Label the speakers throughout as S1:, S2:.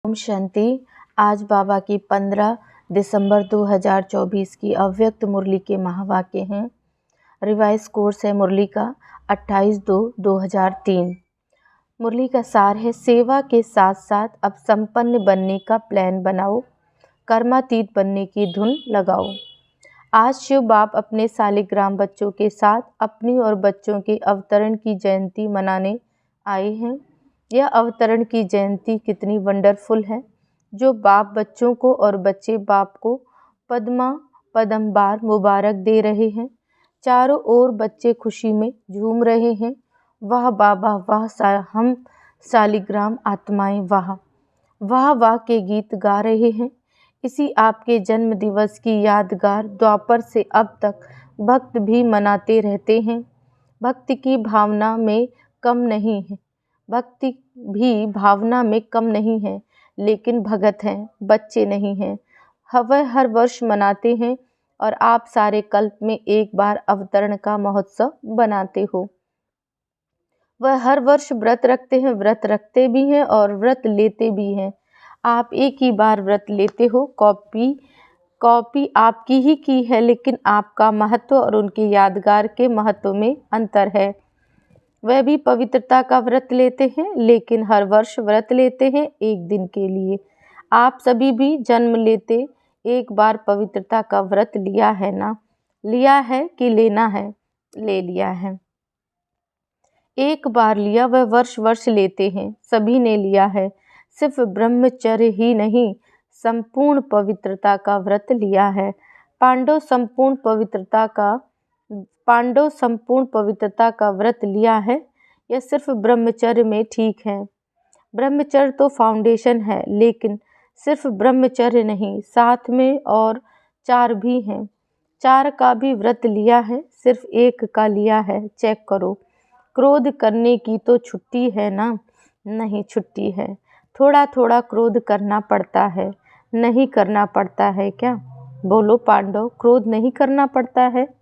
S1: ओम शांति। आज बाबा की 15 दिसंबर 2024 की अव्यक्त मुरली के महावाक्य हैं। रिवाइज कोर्स है मुरली का 28/2/2003। मुरली का सार है, सेवा के साथ साथ अब संपन्न बनने का प्लान बनाओ, कर्मातीत बनने की धुन लगाओ। आज शिव बाप अपने सालिग्राम बच्चों के साथ अपनी और बच्चों के अवतरण की जयंती मनाने आए हैं। यह अवतरण की जयंती कितनी वंडरफुल है, जो बाप बच्चों को और बच्चे बाप को पदमबार मुबारक दे रहे हैं। चारों ओर बच्चे खुशी में झूम रहे हैं। वाह बाबा वाह, हम सालिग्राम आत्माएं वाह वाह वाह के गीत गा रहे हैं। इसी आपके जन्म दिवस की यादगार द्वापर से अब तक भक्त भी मनाते रहते हैं। भक्ति की भावना में कम नहीं है, भक्ति भी भावना में कम नहीं है, लेकिन भगत हैं, बच्चे नहीं हैं। वह हर वर्ष मनाते हैं और आप सारे कल्प में एक बार अवतरण का महोत्सव बनाते हो। वह हर वर्ष व्रत रखते हैं, व्रत रखते भी हैं और व्रत लेते भी हैं। आप एक ही बार व्रत लेते हो, कॉपी आपकी ही की है, लेकिन आपका महत्व और उनके यादगार के महत्व में अंतर है। वह भी पवित्रता का व्रत लेते हैं, लेकिन हर वर्ष व्रत लेते हैं एक दिन के लिए। आप सभी भी जन्म लेते एक बार पवित्रता का व्रत लिया है ना? लिया है कि लेना है? ले लिया है। एक बार लिया, वह वर्ष वर्ष लेते हैं, सभी ने लिया है। सिर्फ ब्रह्मचर्य ही नहीं, संपूर्ण पवित्रता का व्रत लिया है। पांडव संपूर्ण पवित्रता का व्रत लिया है। यह सिर्फ ब्रह्मचर्य में ठीक है। ब्रह्मचर्य तो फाउंडेशन है, लेकिन सिर्फ ब्रह्मचर्य नहीं, साथ में और 4 भी हैं। 4 का भी व्रत लिया है, सिर्फ 1 का लिया है। चेक करो। क्रोध करने की तो छुट्टी है ना? नहीं छुट्टी है। थोड़ा थोड़ा क्रोध करना पड़ता है, नहीं करना पड़ता है क्या? बोलो पांडव, क्रोध नहीं करना पड़ता है?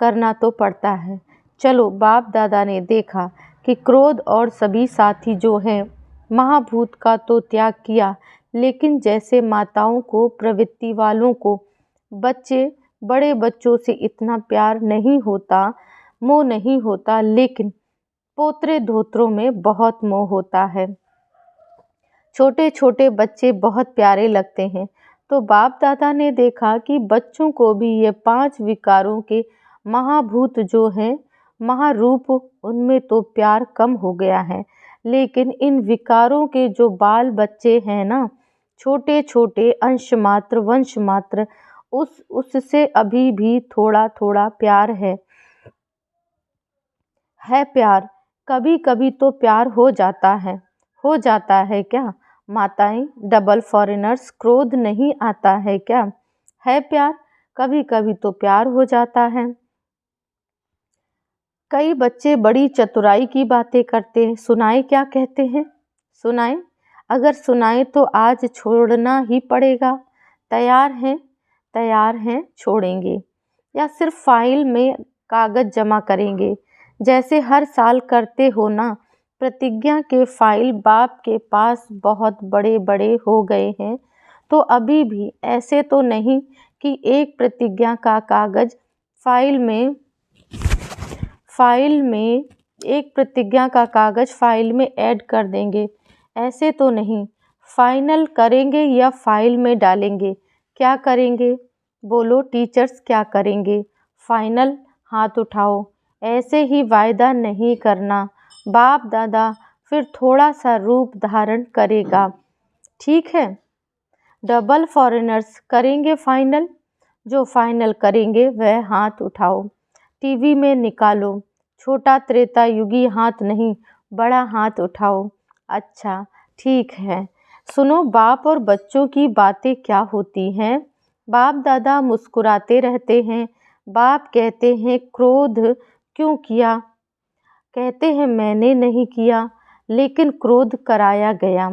S1: करना तो पड़ता है। चलो, बाप दादा ने देखा कि क्रोध और सभी साथी जो हैं, महाभूत का तो त्याग किया, लेकिन जैसे माताओं को, प्रवृत्ति वालों को बड़े बच्चों से इतना प्यार नहीं होता, मोह नहीं होता, लेकिन पोतरे धोत्रों में बहुत मोह होता है। छोटे छोटे बच्चे बहुत प्यारे लगते हैं। तो बाप दादा ने देखा कि बच्चों को भी ये 5 विकारों के महाभूत जो हैं, महारूप, उनमें तो प्यार कम हो गया है। लेकिन इन विकारों के जो बाल बच्चे हैं ना, छोटे छोटे अंश मात्र, वंश मात्र, उससे अभी भी थोड़ा थोड़ा प्यार है प्यार। कभी कभी तो प्यार हो जाता है क्या? माताएं, डबल फॉरेनर्स, क्रोध नहीं आता है क्या? है प्यार, कभी कभी तो प्यार हो जाता है। कई बच्चे बड़ी चतुराई की बातें करते हैं। सुनाए क्या कहते हैं? सुनाए? अगर सुनाए तो आज छोड़ना ही पड़ेगा। तैयार हैं, छोड़ेंगे या सिर्फ फाइल में कागज जमा करेंगे, जैसे हर साल करते हो ना? प्रतिज्ञा के फाइल बाप के पास बहुत बड़े बड़े हो गए हैं, तो अभी भी ऐसे तो नहीं कि एक प्रतिज्ञा का कागज फाइल में ऐड कर देंगे। ऐसे तो नहीं। फाइनल करेंगे या फाइल में डालेंगे? क्या करेंगे? बोलो टीचर्स, क्या करेंगे? फाइनल। हाथ उठाओ। ऐसे ही वायदा नहीं करना। बाप दादा फिर थोड़ा सा रूप धारण करेगा, ठीक है? डबल फॉरेनर्स करेंगे फाइनल। जो फाइनल करेंगे वह हाथ उठाओ। टीवी में निकालो। छोटा त्रेता युगी हाथ नहीं, बड़ा हाथ उठाओ। अच्छा, ठीक है। सुनो, बाप और बच्चों की बातें क्या होती हैं? बाप दादा मुस्कुराते रहते हैं। बाप कहते हैं, क्रोध क्यों किया? कहते हैं, मैंने नहीं किया, लेकिन क्रोध कराया गया।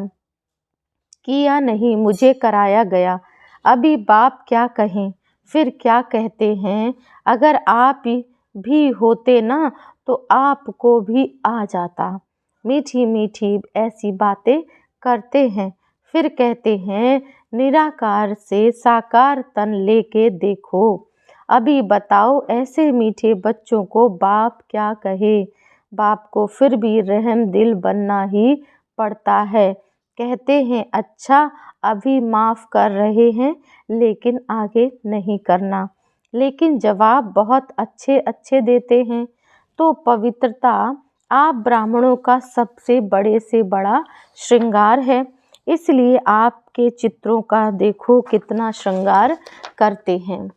S1: किया नहीं, मुझे कराया गया। अभी बाप क्या कहें? फिर क्या कहते हैं? अगर आप भी होते ना, तो आपको भी आ जाता। मीठी मीठी ऐसी बातें करते हैं, फिर कहते हैं निराकार से साकार तन लेके देखो। अभी बताओ ऐसे मीठे बच्चों को बाप क्या कहे। बाप को फिर भी रहम दिल बनना ही पड़ता है। कहते हैं अच्छा अभी माफ़ कर रहे हैं लेकिन आगे नहीं करना। लेकिन जवाब बहुत अच्छे अच्छे देते हैं। तो पवित्रता आप ब्राह्मणों का सबसे बड़े से बड़ा श्रृंगार है। इसलिए आपके चित्रों का देखो कितना श्रृंगार करते हैं।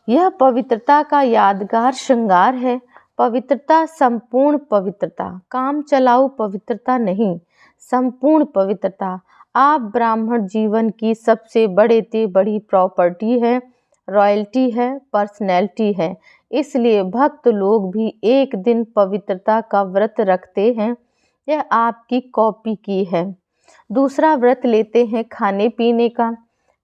S1: यह पवित्रता का यादगार श्रृंगार है। पवित्रता संपूर्ण पवित्रता, काम चलाऊ पवित्रता नहीं, संपूर्ण पवित्रता आप ब्राह्मण जीवन की सबसे बड़े से बड़ी प्रॉपर्टी है, रॉयल्टी है, पर्सनैलिटी है। इसलिए भक्त लोग भी एक दिन पवित्रता का व्रत रखते हैं। यह आपकी कॉपी की है। दूसरा व्रत लेते हैं खाने पीने का।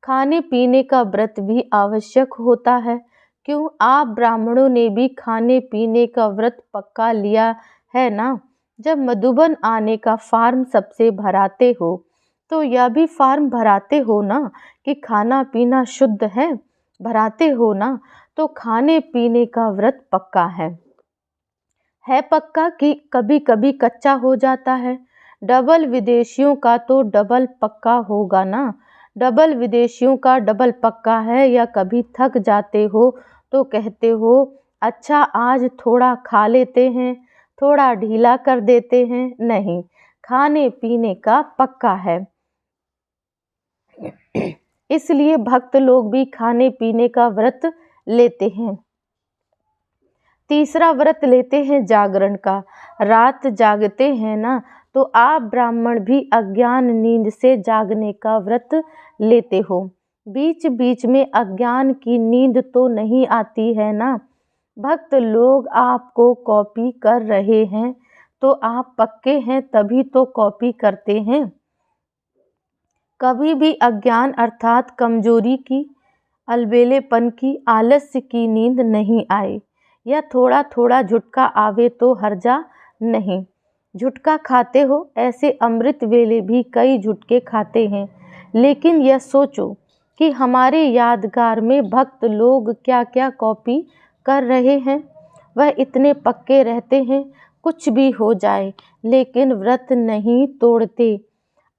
S1: खाने पीने का व्रत भी आवश्यक होता है। क्यों, आप ब्राह्मणों ने भी खाने पीने का व्रत पक्का लिया है ना। जब मधुबन आने का फॉर्म सबसे भराते हो तो यह भी फॉर्म भराते हो ना कि खाना पीना शुद्ध है, भराते हो ना। तो खाने पीने का व्रत पक्का है पक्का कि कभी कभी कच्चा हो जाता है। डबल विदेशियों का तो डबल पक्का होगा ना। डबल विदेशियों का डबल पक्का है। या कभी थक जाते हो तो कहते हो अच्छा आज थोड़ा खा लेते हैं, थोड़ा ढीला कर देते हैं। नहीं, खाने पीने का पक्का है। इसलिए भक्त लोग भी खाने पीने का व्रत लेते हैं। तीसरा व्रत लेते हैं जागरण का। रात जागते हैं ना, तो आप ब्राह्मण भी अज्ञान नींद से जागने का व्रत लेते हो। बीच बीच में अज्ञान की नींद तो नहीं आती है ना। भक्त लोग आपको कॉपी कर रहे हैं तो आप पक्के हैं तभी तो कॉपी करते हैं। कभी भी अज्ञान अर्थात कमजोरी की, अलबेलेपन की, आलस्य की नींद नहीं आए। या थोड़ा थोड़ा झुटका आवे तो हर्जा नहीं। झुटका खाते हो, ऐसे अमृत वेले भी कई झुटके खाते हैं। लेकिन यह सोचो कि हमारे यादगार में भक्त लोग क्या क्या कॉपी कर रहे हैं। वह इतने पक्के रहते हैं कुछ भी हो जाए, लेकिन व्रत नहीं तोड़ते।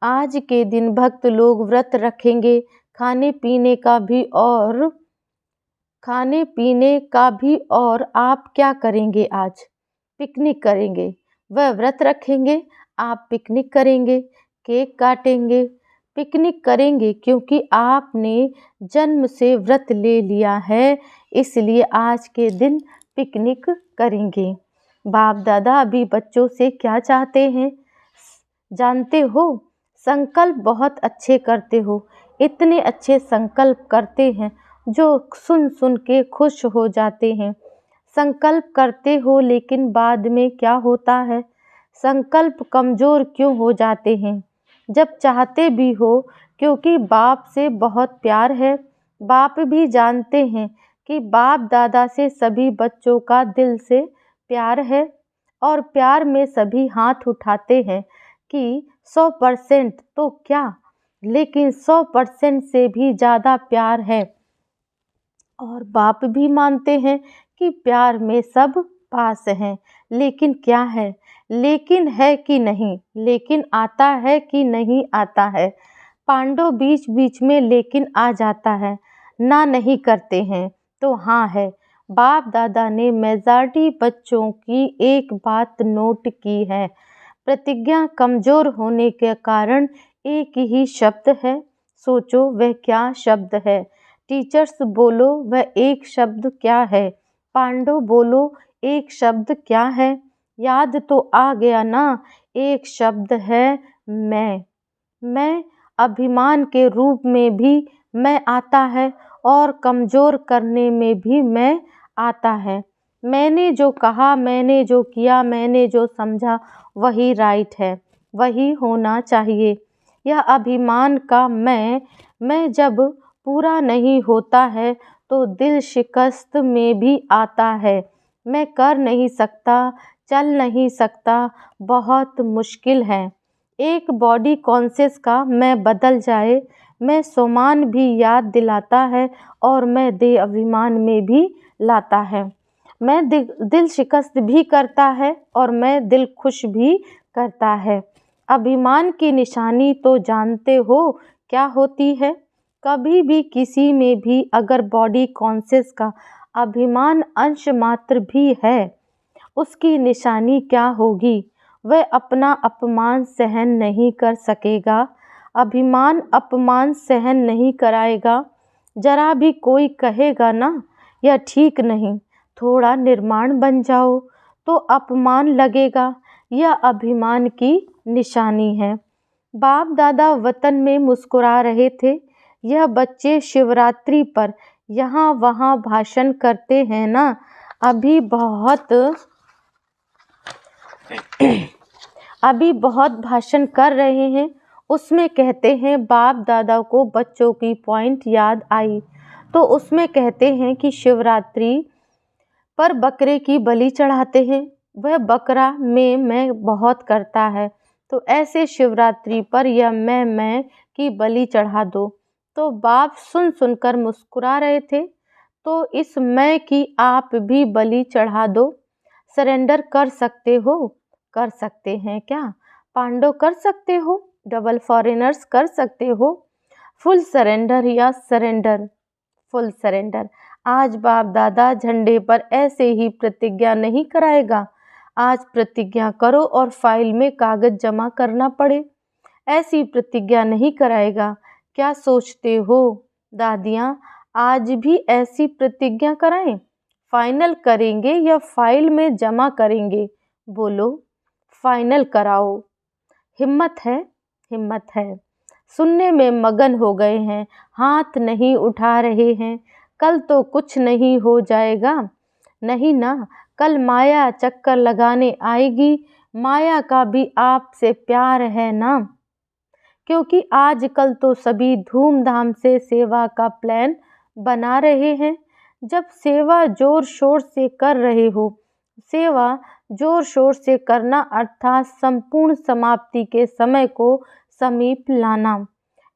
S1: आज के दिन भक्त लोग व्रत रखेंगे, खाने पीने का भी और आप क्या करेंगे आज? पिकनिक करेंगे। वह व्रत रखेंगे, आप पिकनिक करेंगे, केक काटेंगे, पिकनिक करेंगे क्योंकि आपने जन्म से व्रत ले लिया है। इसलिए आज के दिन पिकनिक करेंगे। बाप दादा अभी बच्चों से क्या चाहते हैं जानते हो? संकल्प बहुत अच्छे करते हो। इतने अच्छे संकल्प करते हैं जो सुन सुन के खुश हो जाते हैं। संकल्प करते हो लेकिन बाद में क्या होता है? संकल्प कमज़ोर क्यों हो जाते हैं जब चाहते भी हो? क्योंकि बाप से बहुत प्यार है। बाप भी जानते हैं कि बाप दादा से सभी बच्चों का दिल से प्यार है और प्यार में सभी हाथ उठाते हैं कि 100% तो क्या, लेकिन 100% से भी ज़्यादा प्यार है। और बाप भी मानते हैं कि प्यार में सब पास हैं। लेकिन क्या है? लेकिन है कि नहीं? लेकिन आता है कि नहीं आता है? पांडव बीच बीच में लेकिन आ जाता है। ना नहीं करते हैं तो हाँ है। बाप दादा ने मेजॉरिटी बच्चों की एक बात नोट की है। प्रतिज्ञा कमज़ोर होने के कारण एक ही शब्द है। सोचो वह क्या शब्द है? टीचर्स बोलो वह एक शब्द क्या है? पांडव बोलो एक शब्द क्या है? याद तो आ गया ना, एक शब्द है मैं। अभिमान के रूप में भी मैं आता है और कमज़ोर करने में भी मैं आता है। मैंने जो कहा, मैंने जो किया, मैंने जो समझा वही राइट है, वही होना चाहिए। यह अभिमान का मैं जब पूरा नहीं होता है तो दिल शिकस्त में भी आता है। मैं कर नहीं सकता, चल नहीं सकता, बहुत मुश्किल है। एक बॉडी कॉन्शियस का मैं बदल जाए, मैं सोमान भी याद दिलाता है और मैं देह अभिमान में भी लाता है। मैं दिल शिकस्त भी करता है और मैं दिल खुश भी करता है। अभिमान की निशानी तो जानते हो क्या होती है? कभी भी किसी में भी अगर बॉडी कॉन्शियस का अभिमान अंश मात्र भी है, उसकी निशानी क्या होगी? वह अपना अपमान सहन नहीं कर सकेगा। अभिमान अपमान सहन नहीं कराएगा। जरा भी कोई कहेगा ना यह ठीक नहीं, थोड़ा निर्माण बन जाओ, तो अपमान लगेगा। यह अभिमान की निशानी है। बाप दादा वतन में मुस्कुरा रहे थे। यह बच्चे शिवरात्रि पर यहाँ वहाँ भाषण करते हैं ना, अभी बहुत भाषण कर रहे हैं। उसमें कहते हैं बाप दादा को बच्चों की पॉइंट याद आई, तो उसमें कहते हैं कि शिवरात्रि पर बकरे की बलि चढ़ाते हैं। वह बकरा मैं बहुत करता है, तो ऐसे शिवरात्रि पर यह मैं की बलि चढ़ा दो। तो बाप सुन सुनकर मुस्कुरा रहे थे। तो इस मैं की आप भी बलि चढ़ा दो। सरेंडर कर सकते हो? कर सकते हैं क्या? पांडव कर सकते हो? डबल फॉरेनर्स कर सकते हो? फुल सरेंडर या सरेंडर? Full surrender. आज बाप दादा झंडे पर ऐसे ही प्रतिज्ञा नहीं कराएगा। आज प्रतिज्ञा करो और फाइल में कागज जमा करना पड़े, ऐसी प्रतिज्ञा नहीं कराएगा। क्या सोचते हो दादियाँ, आज भी ऐसी प्रतिज्ञा कराएं? फाइनल करेंगे या फाइल में जमा करेंगे? बोलो, फाइनल कराओ। हिम्मत है? हिम्मत है। सुनने में मगन हो गए हैं, हाथ नहीं उठा रहे हैं। कल तो कुछ नहीं हो जाएगा। नहीं ना, कल माया चक्कर लगाने आएगी। माया का भी आपसे प्यार है ना, क्योंकि आजकल तो सभी धूमधाम से सेवा का प्लान बना रहे हैं। जब सेवा जोर शोर से कर रहे हो, सेवा जोर शोर से करना अर्थात संपूर्ण समाप्ति के समय को समीप लाना।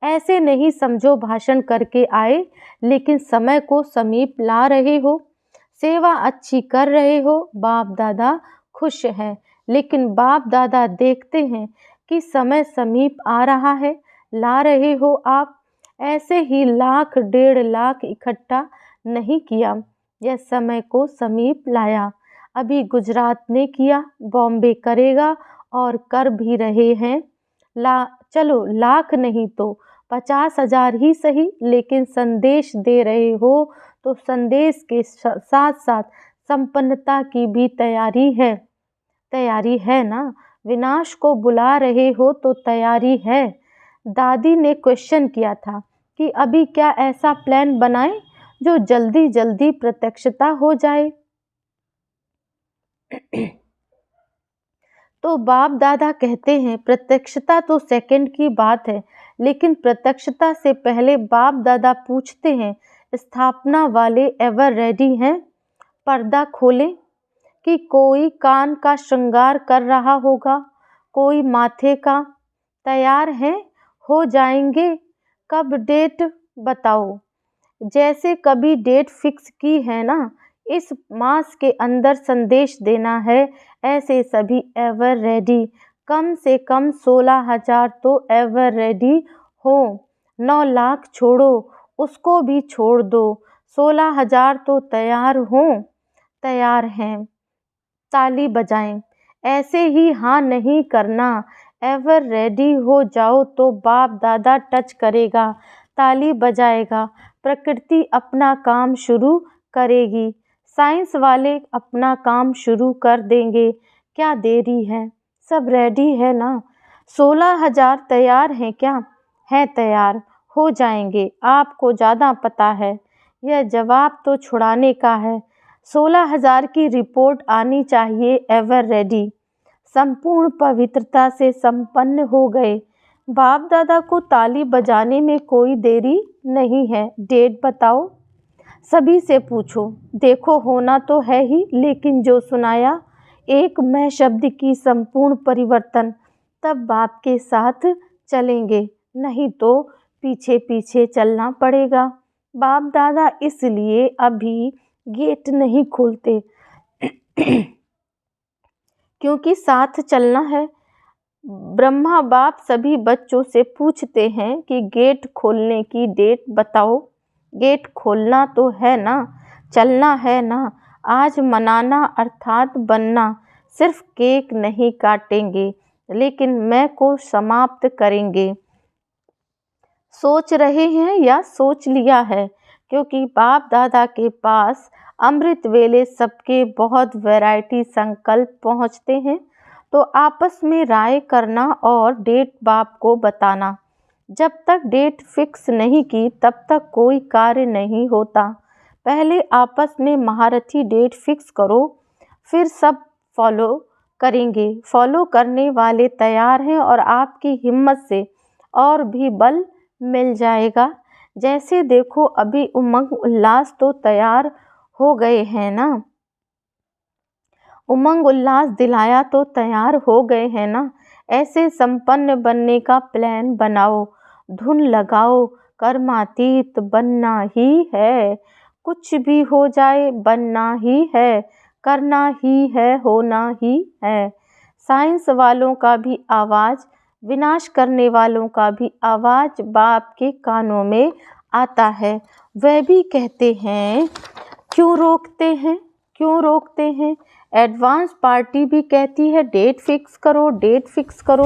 S1: ऐसे नहीं समझो भाषण करके आए लेकिन समय को समीप ला रहे हो। सेवा अच्छी कर रहे हो, बाप दादा खुश हैं। लेकिन बाप दादा देखते हैं कि समय समीप आ रहा है, ला रहे हो आप। ऐसे ही 1,00,000 1,50,000 इकट्ठा नहीं किया, यह समय को समीप लाया। अभी गुजरात ने किया, बॉम्बे करेगा और कर भी रहे हैं। चलो 1,00,000 नहीं तो 50,000 ही सही, लेकिन संदेश दे रहे हो तो संदेश के साथ साथ संपन्नता की भी तैयारी है ना। विनाश को बुला रहे हो तो तैयारी है। दादी ने क्वेश्चन किया था कि अभी क्या ऐसा प्लान बनाएं जो जल्दी जल्दी प्रत्यक्षता हो जाए। तो बाप दादा कहते हैं प्रत्यक्षता तो सेकंड की बात है, लेकिन प्रत्यक्षता से पहले बाप दादा पूछते हैं स्थापना वाले एवर रेडी हैं? पर्दा खोलें कि कोई कान का श्रृंगार कर रहा होगा, कोई माथे का। तैयार हैं? हो जाएंगे। कब डेट बताओ? जैसे कभी डेट फिक्स की है ना, इस मास के अंदर संदेश देना है। ऐसे सभी एवर रेडी। कम से कम 16,000 तो एवर रेडी हो। 9,00,000 छोड़ो, उसको भी छोड़ दो। 16,000 तो तैयार हों। तैयार हैं। ताली बजाएं। ऐसे ही हाँ नहीं करना। एवर रेडी हो जाओ तो बाप दादा टच करेगा, ताली बजाएगा। प्रकृति अपना काम शुरू करेगी। साइंस वाले अपना काम शुरू कर देंगे। क्या देरी है? सब रेडी है ना? 16,000 तैयार हैं क्या? हैं तैयार, हो जाएंगे। आपको ज़्यादा पता है। यह जवाब तो छुड़ाने का है। 16,000 की रिपोर्ट आनी चाहिए। Ever ready. संपूर्ण पवित्रता से संपन्न हो गए। बाप दादा को ताली बजाने में कोई देरी नहीं है। डेट बताओ। सभी से पूछो। देखो होना तो है ही, लेकिन जो सुनाया एक मैं शब्द की संपूर्ण परिवर्तन, तब बाप के साथ चलेंगे, नहीं तो पीछे पीछे चलना पड़ेगा। बाप दादा इसलिए अभी गेट नहीं खोलते क्योंकि साथ चलना है। ब्रह्मा बाप सभी बच्चों से पूछते हैं कि गेट खोलने की डेट बताओ। गेट खोलना तो है ना, चलना है ना। आज मनाना अर्थात बनना, सिर्फ केक नहीं काटेंगे लेकिन मैं को समाप्त करेंगे। सोच रहे हैं या सोच लिया है? क्योंकि बाप दादा के पास अमृत वेले सबके बहुत वैरायटी संकल्प पहुँचते हैं, तो आपस में राय करना और डेट बाप को बताना। जब तक डेट फिक्स नहीं की तब तक कोई कार्य नहीं होता। पहले आपस में महारथी डेट फिक्स करो, फिर सब फॉलो करेंगे। फॉलो करने वाले तैयार हैं और आपकी हिम्मत से और भी बल मिल जाएगा। जैसे देखो अभी उमंग उल्लास तो तैयार हो गए हैं ना, उमंग उल्लास दिलाया तो तैयार हो गए हैं ना। ऐसे संपन्न बनने का प्लान बनाओ, धुन लगाओ। कर्मातीत बनना ही है, कुछ भी हो जाए बनना ही है, करना ही है, होना ही है। साइंस वालों का भी आवाज़, विनाश करने वालों का भी आवाज़ बाप के कानों में आता है। वह भी कहते हैं क्यों रोकते हैं, क्यों रोकते हैं। एडवांस पार्टी भी कहती है डेट फिक्स करो, डेट फिक्स करो।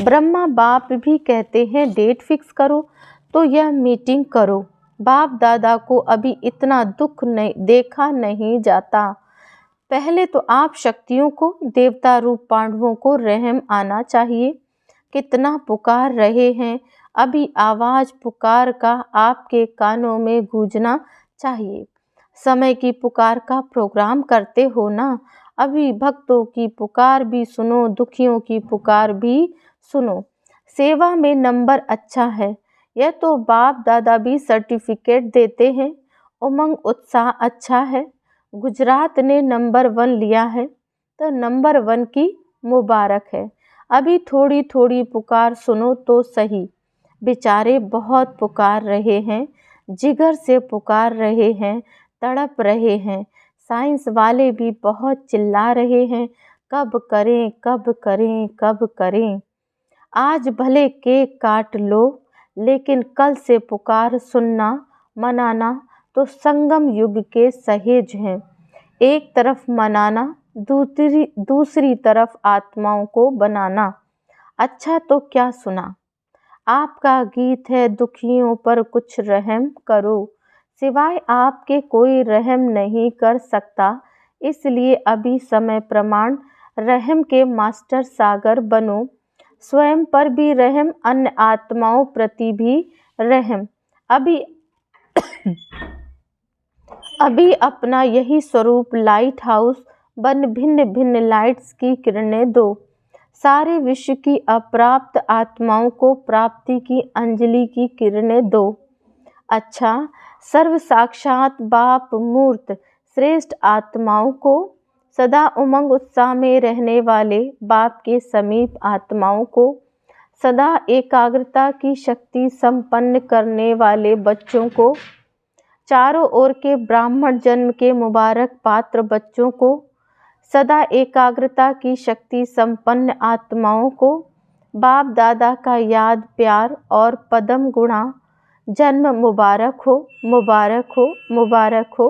S1: ब्रह्मा बाप भी कहते हैं डेट फिक्स करो, तो यह मीटिंग करो। बाप दादा को अभी इतना दुख नहीं देखा नहीं जाता। पहले तो आप शक्तियों को, देवता रूप पांडवों को रहम आना चाहिए। कितना पुकार रहे हैं, अभी आवाज़ पुकार का आपके कानों में गूंजना चाहिए। समय की पुकार का प्रोग्राम करते हो ना, अभी भक्तों की पुकार भी सुनो, दुखियों की पुकार भी सुनो। सेवा में नंबर अच्छा है, यह तो बाप दादा भी सर्टिफिकेट देते हैं। उमंग उत्साह अच्छा है, गुजरात ने नंबर 1 लिया है, तो नंबर 1 की मुबारक है। अभी थोड़ी थोड़ी पुकार सुनो तो सही। बेचारे बहुत पुकार रहे हैं, जिगर से पुकार रहे हैं, तड़प रहे हैं। साइंस वाले भी बहुत चिल्ला रहे हैं, कब करें, कब करें, कब करें। आज भले केक काट लो, लेकिन कल से पुकार सुनना, मनाना तो संगम युग के सहेज हैं। एक तरफ मनाना, दूसरी तरफ आत्माओं को बनाना। अच्छा तो क्या सुना, आपका गीत है दुखियों पर कुछ रहम करो। सिवाय आपके कोई रहम नहीं कर सकता, इसलिए अभी समय प्रमाण रहम के मास्टर सागर बनो। स्वयं पर भी रहम, अन्य आत्माओं प्रति भी रहम। अभी अपना यही स्वरूप लाइट हाउस बन भिन्न भिन्न लाइट्स की किरणें दो। सारे विश्व की अप्राप्त आत्माओं को प्राप्ति की अंजलि की किरणें दो। अच्छा, सर्व साक्षात बाप मूर्त श्रेष्ठ आत्माओं को, सदा उमंग उत्साह में रहने वाले बाप के समीप आत्माओं को, सदा एकाग्रता की शक्ति संपन्न करने वाले बच्चों को, चारों ओर के ब्राह्मण जन्म के मुबारक पात्र बच्चों को, सदा एकाग्रता की शक्ति संपन्न आत्माओं को, बाप दादा का याद प्यार और पदम गुणा जन्म मुबारक हो, मुबारक हो, मुबारक हो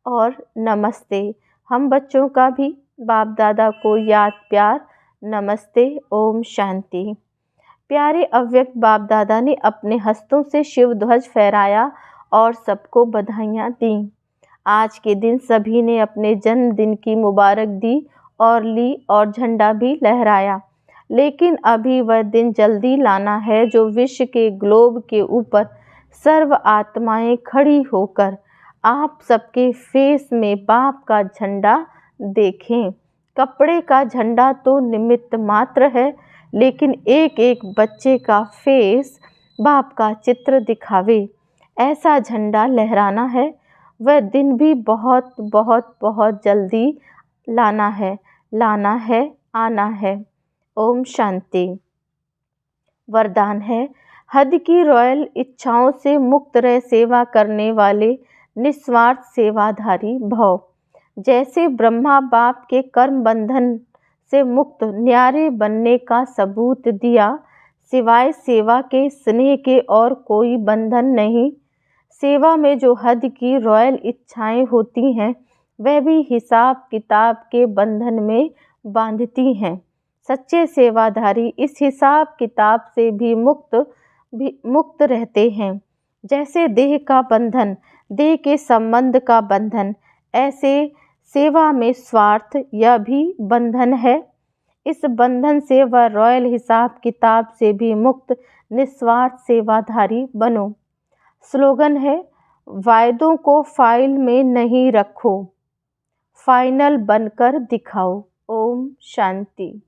S1: और नमस्ते। हम बच्चों का भी बाप दादा को याद प्यार, नमस्ते, ओम शांति। प्यारे अव्यक्त बाप दादा ने अपने हस्तों से शिव ध्वज फहराया और सबको बधाइयाँ दी। आज के दिन सभी ने अपने जन्मदिन की मुबारक दी और ली और झंडा भी लहराया। लेकिन अभी वह दिन जल्दी लाना है जो विश्व के ग्लोब के ऊपर सर्व आत्माएं खड़ी होकर आप सबके फेस में बाप का झंडा देखें। कपड़े का झंडा तो निमित्त मात्र है, लेकिन एक एक बच्चे का फेस बाप का चित्र दिखावे, ऐसा झंडा लहराना है। वह दिन भी बहुत बहुत बहुत जल्दी लाना है, आना है। ओम शांति। वरदान है, हद की रॉयल इच्छाओं से मुक्त रह सेवा करने वाले निस्वार्थ सेवाधारी भव। जैसे ब्रह्मा बाप के कर्म बंधन से मुक्त न्यारे बनने का सबूत दिया, सिवाय सेवा के स्नेह के और कोई बंधन नहीं। सेवा में जो हद की रॉयल इच्छाएं होती हैं, वह भी हिसाब किताब के बंधन में बांधती हैं। सच्चे सेवाधारी इस हिसाब किताब से भी मुक्त रहते हैं। जैसे देह का बंधन, देह के संबंध का बंधन, ऐसे सेवा में स्वार्थ यह भी बंधन है। इस बंधन से वह रॉयल हिसाब किताब से भी मुक्त निस्वार्थ सेवाधारी बनो। स्लोगन है, वायदों को फाइल में नहीं रखो, फाइनल बनकर दिखाओ। ओम शांति।